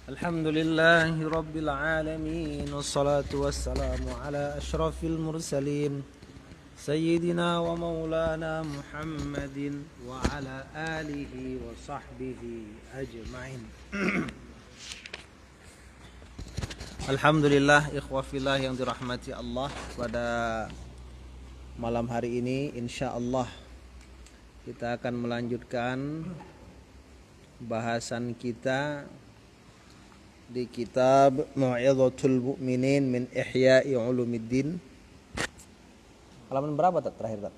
Alhamdulillahi Rabbil Alamin. Wassalatu wassalamu ala ashrafil mursalin Sayyidina wa maulana Muhammadin wa ala alihi wa sahbihi ajma'in. Alhamdulillah ikhwafillah yang dirahmati Allah. Pada malam hari ini insyaallah kita akan melanjutkan bahasan kita di kitab Mau'izatul Mu'minin min Ihya'i Ulumiddin. Halaman berapa terakhir?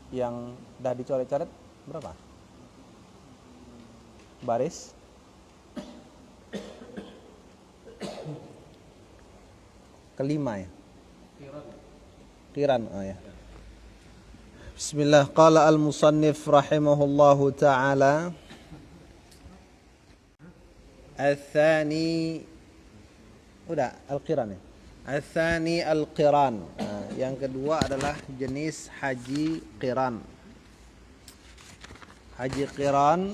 Yang dah dicoret-coret berapa? Baris kelima ya? Qiran, oh ya. Bismillah. Qala al-musannif rahimahullahu ta'ala al-thani, udah al-qiran ya? Al-thani al-qiran. Yang kedua adalah jenis haji qiran. Haji qiran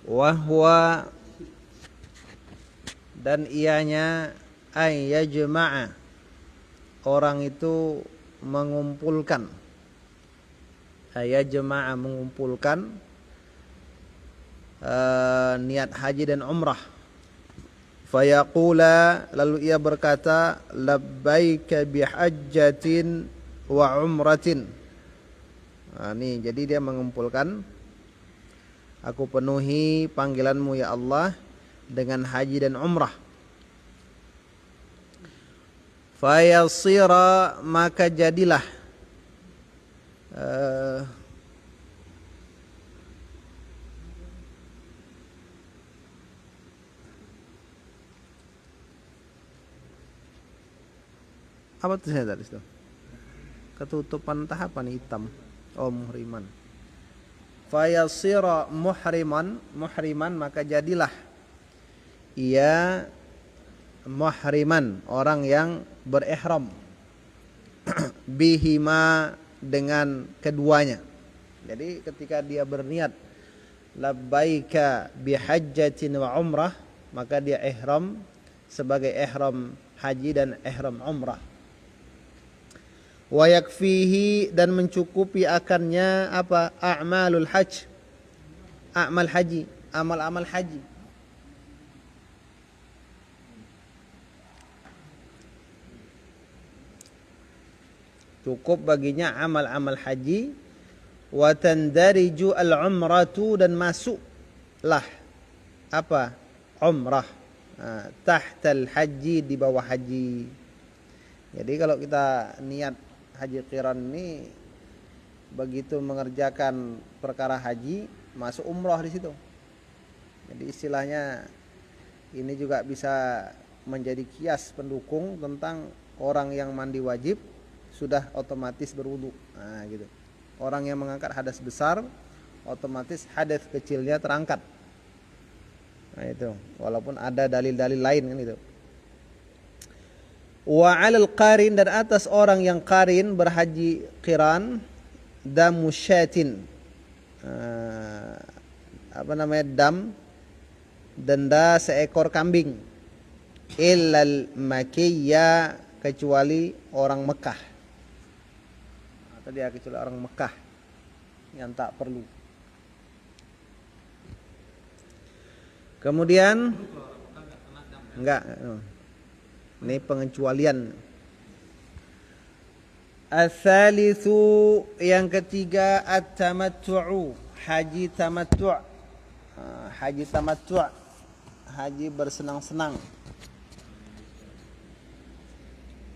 wahwa, dan ianya ay yajma'a, orang itu mengumpulkan, yajma'a mengumpulkan niat haji dan umrah. Fayaqula, lalu ia berkata, labbaika bihajjatin wa umratin. Ini jadi dia mengumpulkan, aku penuhi panggilanmu ya Allah dengan haji dan umrah. Fayasira, maka jadilah apa tuh saya tadi itu? Ketutupan tahapan hitam. Oh, muhriman. Fayasira muhriman, maka jadilah ia muhriman, orang yang berihram, bihima, dengan keduanya. Jadi ketika dia berniat labbaika bihajjatin wa umrah, maka dia ihram sebagai ihram haji dan ihram umrah. Wa yakfihi, dan mencukupi akannya apa? A'malul hajj, amal haji, amal-amal haji. Cukup baginya amal-amal haji. Wa tandariju al-umratu, dan masuklah apa? Umrah tahtal haji, di bawah haji. Jadi kalau kita niat haji qiran ini, begitu mengerjakan perkara haji, masuk umrah di situ. Jadi istilahnya ini juga bisa menjadi kias pendukung tentang orang yang mandi wajib sudah otomatis berwudu. Nah, gitu. Orang yang mengangkat hadas besar, otomatis hadas kecilnya terangkat. Nah, itu. Walaupun ada dalil-dalil lain kan itu. Wa 'alal qarin, dan atas orang yang qarin berhaji qiran, damu syatin. Dam, denda seekor kambing. Illal makiyya, kecuali orang Mekah. Tadi kecuali orang Mekah yang tak perlu. Kemudian enggak, ini pengecualian. Ats-tsalitsu, yang ketiga, at-tamattu'u, haji tamattu'. Haji tamattu', haji bersenang-senang.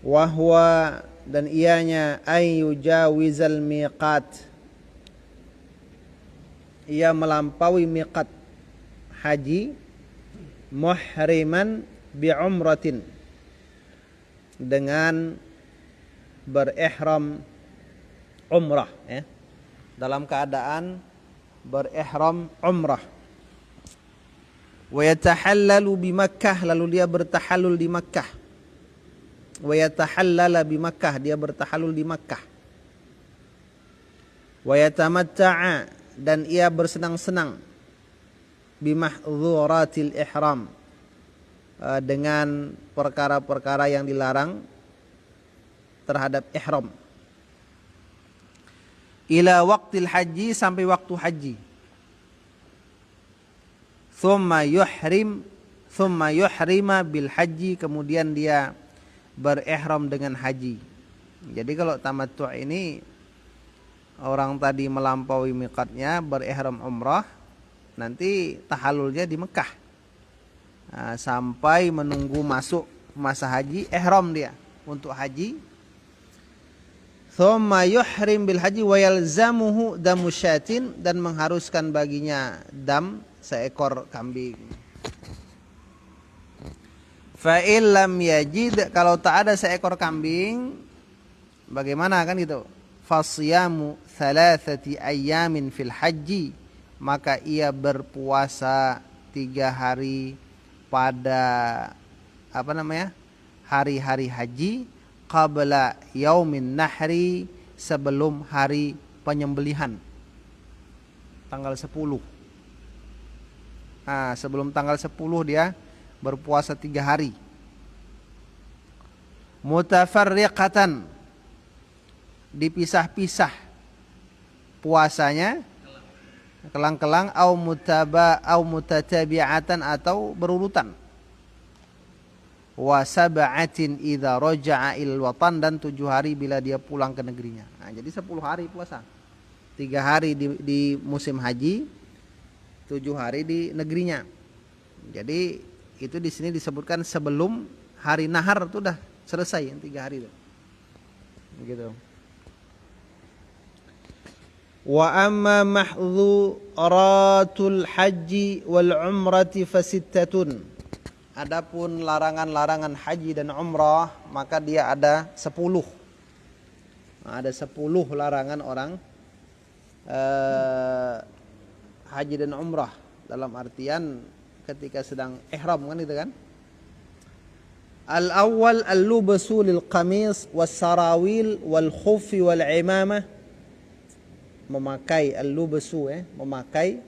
Wahwa, dan ianya ayyujawizal miqat, ia melampaui miqat haji, muhriman bi'umratin, dengan berihram umrah ya. Dalam keadaan berihram umrah. Wa yatahallalu bi Makkah, lalu dia bertahallul di Makkah. Wa yatahallala bi Makkah, dia bertahallul di Makkah. Wa yatamatta'a, dan ia bersenang-senang bimahdhuratil ihram, dengan perkara-perkara yang dilarang terhadap ihram. Ila waqtil haji, sampai waktu haji. Thumma yuhrima bil haji, kemudian dia berihram dengan haji. Jadi kalau tamattu' ini orang tadi melampaui miqatnya berihram umrah, nanti tahallulnya di Mekah. Nah, sampai menunggu masuk masa haji, ihram dia untuk haji. Thumma yuhrim bil haji wa yalzamuhu damu syatin, dan mengharuskan baginya dam seekor kambing. Fa illam yajid, kalau tak ada seekor kambing, bagaimana kan itu? Fasyamu thalathati ayyamin fil haji, maka ia berpuasa 3 hari pada hari-hari haji, qabla yaumin nahri, sebelum hari penyembelihan tanggal 10. Nah, sebelum tanggal 10 dia berpuasa 3 hari. Mutafarriqatan, dipisah-pisah puasanya, kelang-kelang, au mutatabi'atan, atau berurutan. Wa sab'atin idza raja'a il watan, dan 7 hari bila dia pulang ke negerinya. Nah, jadi 10 hari puasa. 3 hari di musim haji, 7 hari di negerinya. Jadi itu di sini disebutkan sebelum hari nahar itu udah selesai yang 3 hari itu. Begitu. Wa amma mahdhuratul haji wal umrati fasittatun. Adapun larangan-larangan haji dan umrah, maka dia ada 10. Ada 10 larangan orang haji dan umrah, dalam artian ketika sedang ihram kan itu kan. Al-awwal al-lubsu lil qamis was sarawil wal khuffi wal imamah. Memakai al-lubsu, memakai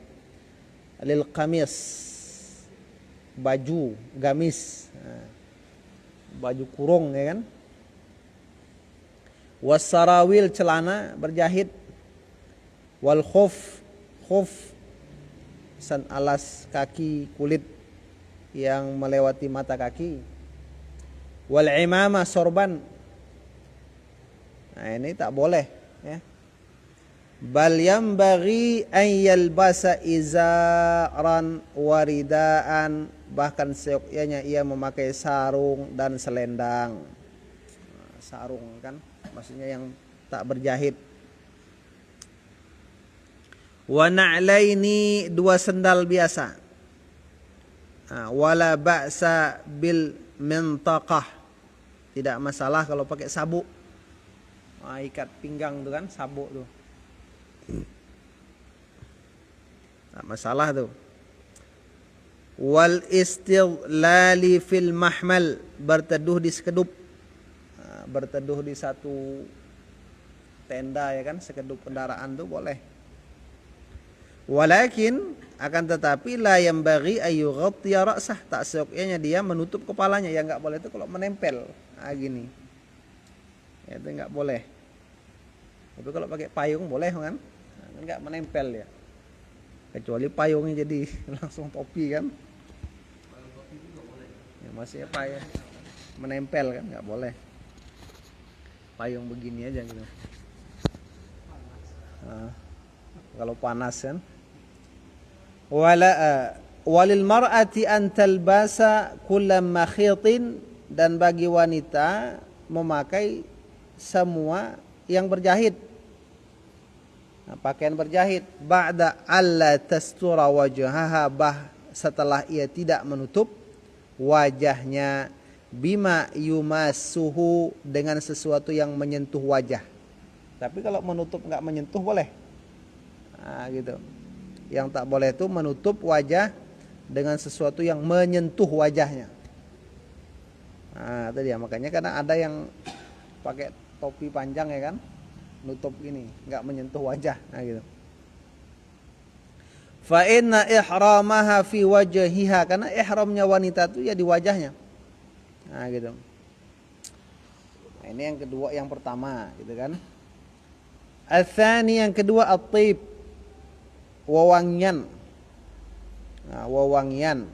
lil qamis, baju gamis, baju kurung ya kan. Wasarawil, celana berjahit. Wal khuf alas kaki kulit yang melewati mata kaki. Wal imamah, sorban. Nah, ini tak boleh ya. Bal yambaghi an yalbasa izaran waridaan, bahkan seyogyanya ia memakai sarung dan selendang. Nah, sarung kan maksudnya yang tak berjahit. Wa na'laini, 2 sendal biasa. Nah, wala ba'sa bil mintaqah, tidak masalah kalau pakai sabuk. Nah, ikat pinggang tuh kan, sabuk tuh. Tak masalah tuh. Wal istilali fil mahmal, berteduh di sekedup. Nah, berteduh di satu tenda ya kan, sekedup kendaraan tuh boleh. Walakin, akan tetapi, la yambaghi ayyughattiya ra'sah, tak seyogyanya dia menutup kepalanya. Yang enggak boleh itu kalau menempel. Nah, gini. Ya, itu enggak boleh. Tapi kalau pakai payung boleh kan? Enggak menempel ya. Kecuali payungnya jadi langsung topi kan. Ya, masih apa ya? Menempel kan, enggak boleh. Payung begini aja gitu. Nah, kalau panas kan. Walil mar'ati an talbasa kullam makhitin, dan bagi wanita memakai semua yang berjahit. Nah, pakaian berjahit, ba'da alla tastura wajhaha, setelah ia tidak menutup wajahnya, bima yumassuhu, dengan sesuatu yang menyentuh wajah. Tapi kalau menutup enggak menyentuh boleh. Nah, gitu. Yang tak boleh itu menutup wajah dengan sesuatu yang menyentuh wajahnya. Nah, itu dia, makanya kadang ada yang pakai topi panjang ya kan, nutup gini, enggak menyentuh wajah. Nah, gitu. Fa inna ihramaha fi wajhiha, karena ihramnya wanita itu ya di wajahnya. Nah, gitu. Nah, ini yang kedua, yang pertama, gitu kan. Ats-tsani, yang kedua, at-tib, wewangian. Nah, wewangian.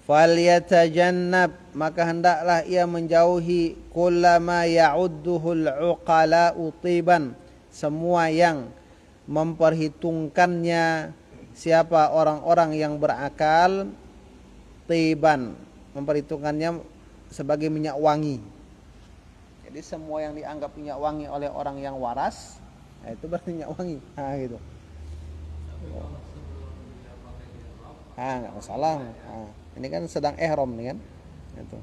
Falyatajannab, maka hendaklah ia menjauhi kullama ya'udduhul uqala'u tiban, semua yang memperhitungkannya siapa orang-orang yang berakal, tiban, memperhitungkannya sebagai minyak wangi. Jadi semua yang dianggap minyak wangi oleh orang yang waras, nah itu berarti minyak wangi. Nah, gitu. Nggak masalah. Nah, ini kan sedang ihram nih kan. Itu.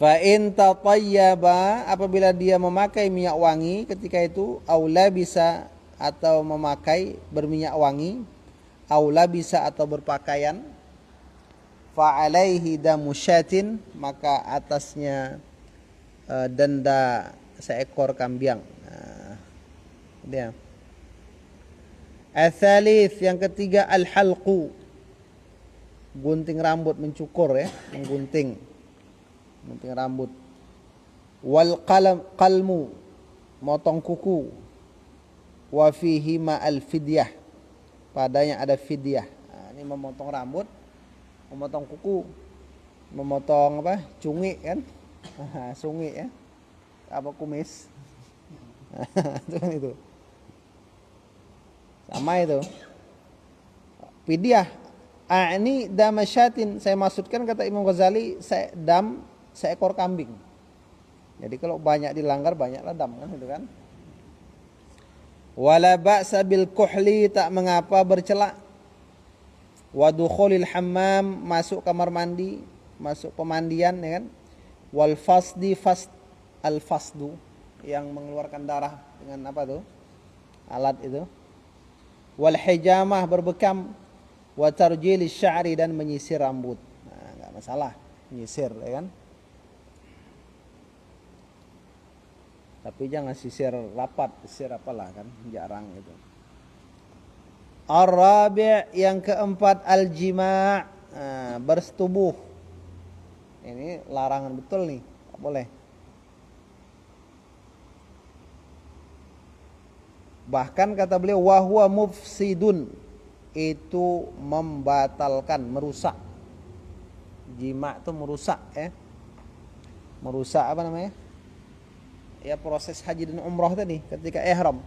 Fa in tatayyaba, apabila dia memakai minyak wangi ketika itu, aula bisa atau memakai berminyak wangi, aula bisa atau berpakaian, fa alaihi damu syatin, maka atasnya denda seekor kambing. Nah, dia. Ats-tsalits, yang ketiga, al-halqu, gunting rambut, mencukur ya, menggunting rambut. Wal qalmu, motong kuku. Wa fihi ma al-fidyah, padanya ada fidyah. Nah, ini memotong rambut, memotong kuku, memotong apa? Cungi kan? Sungi ya. Apa kumis? Itu kan itu. Sama itu. Fidyah. Ini damasyatin, saya maksudkan kata Imam Ghazali, dam seekor kambing. Jadi kalau banyak dilanggar, banyaklah dam kan itu kan. Wala ba'sa bil kuhli, tak mengapa bercelak. Wa dukhulil hammam, masuk kamar mandi, masuk pemandian ya kan. Wal fasdi, al fasdu, yang mengeluarkan darah dengan apa tuh? Alat itu. Wal hijamah, berbekam. Wa tarjilis sya'ri, dan menyisir rambut. Nah, enggak masalah menyisir ya kan. Tapi jangan sisir rapat, sisir apalah kan, jarang itu. Ar-rabi', yang keempat, al-jima', bersetubuh. Ini larangan betul nih, tak boleh. Bahkan kata beliau, wa huwa mufsidun, itu membatalkan, merusak. Jima' itu merusak ya. Merusak apa namanya? Ya proses haji dan umrah tadi ketika ihram.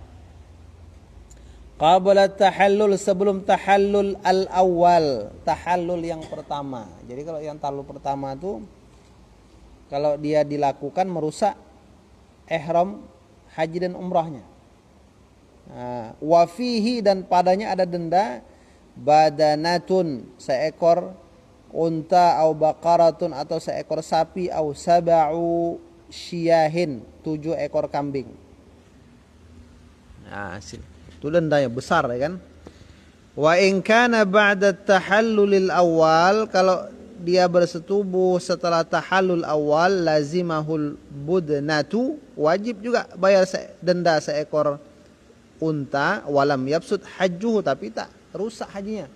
Qabla tahallul, sebelum tahallul al-awwal, tahallul yang pertama. Jadi kalau yang tahallul pertama itu kalau dia dilakukan merusak ihram haji dan umrahnya. Nah, wa fihi, dan padanya ada denda, badanatun, seekor unta, au baqaratun, atau seekor sapi, au sab'u syiyahin, 7 ekor kambing. Nah, itu dendanya besar ya kan. Wa in kana ba'da tahallulil awal, kalau dia bersetubuh setelah tahallul awal, lazimahul budnatu, wajib juga bayar denda seekor unta, walam yabsud hajjuhu, tapi tak rusak hajinya.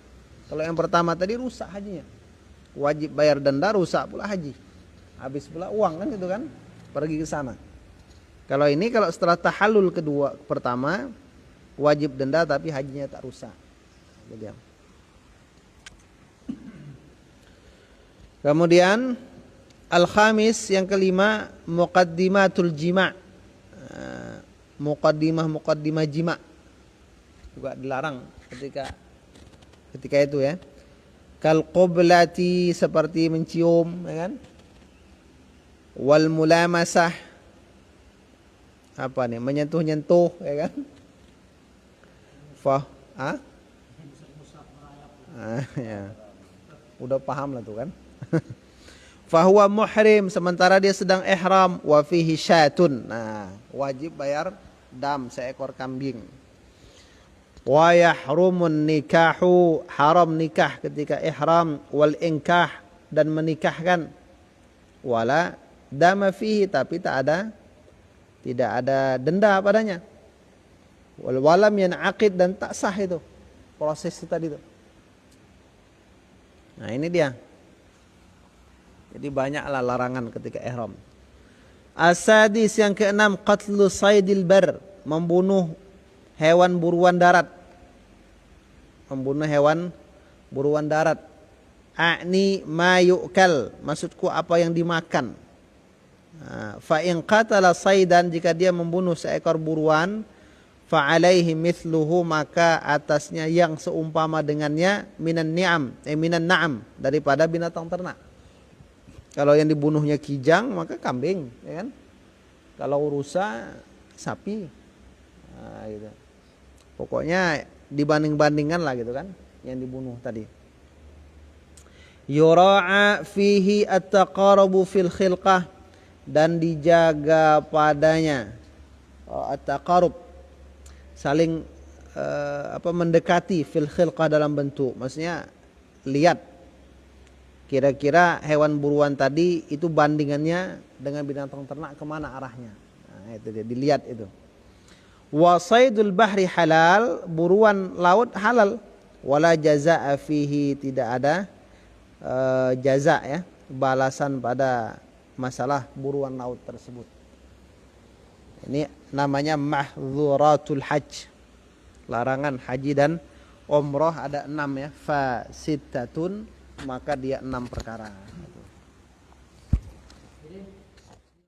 Kalau yang pertama tadi rusak hajinya, wajib bayar denda, rusak pula haji, habis pula uang kan gitu kan, pergi ke sana. Kalau ini, kalau setelah tahallul kedua pertama, wajib denda tapi hajinya tak rusak. Jadi, kemudian al-khamis, yang kelima, muqaddimatul jima', muqaddimah jima' juga dilarang ketika itu ya. Kal qiblati, seperti mencium ya kan. Wal mulamasah, apa nih, menyentuh-nyentuh ya kan. Ya. Udah paham lah tuh kan. Fahuwa muhrim, sementara dia sedang ihram, wa fihi syatun. Nah, wajib bayar dam, seekor kambing. Wa yahrumun nikahu, haram nikah ketika ihram, wal inkah, dan menikahkan. Wala dama fihi, tapi tidak ada denda padanya. walam yanaqid, dan tak sah itu proses itu tadi itu. Nah ini dia. Jadi banyaklah larangan ketika ihram. As-sadis yang keenam, qatlu saydil bar, membunuh hewan buruan darat. Membunuh hewan buruan darat. A'ni ma yu'kal, maksudku apa yang dimakan. Fa in qatala saydan, jika dia membunuh seekor buruan, fa alaihi mithluhu, maka atasnya yang seumpama dengannya, minan na'am, daripada binatang ternak. Kalau yang dibunuhnya kijang, maka kambing, ya kan? Kalau rusa, sapi. Nah, gitu. Pokoknya dibanding-bandingkan lah gitu kan, yang dibunuh tadi. Yura'a fihi at-taqarabu fil khilqah, dan dijaga padanya at-taqarub, saling mendekati, fil khilqah, dalam bentuk. Maksudnya lihat kira-kira hewan buruan tadi itu bandingannya dengan binatang ternak kemana arahnya. Nah, itu dia, dilihat itu. Wa saydul bahri halal, buruan laut halal. Wala jazaa'a fihi, tidak ada jaza, ya, balasan pada masalah buruan laut tersebut. Ini namanya mahdzuratul hajj, larangan haji dan umrah, ada 6 ya, fa sittatun, maka dia 6 perkara.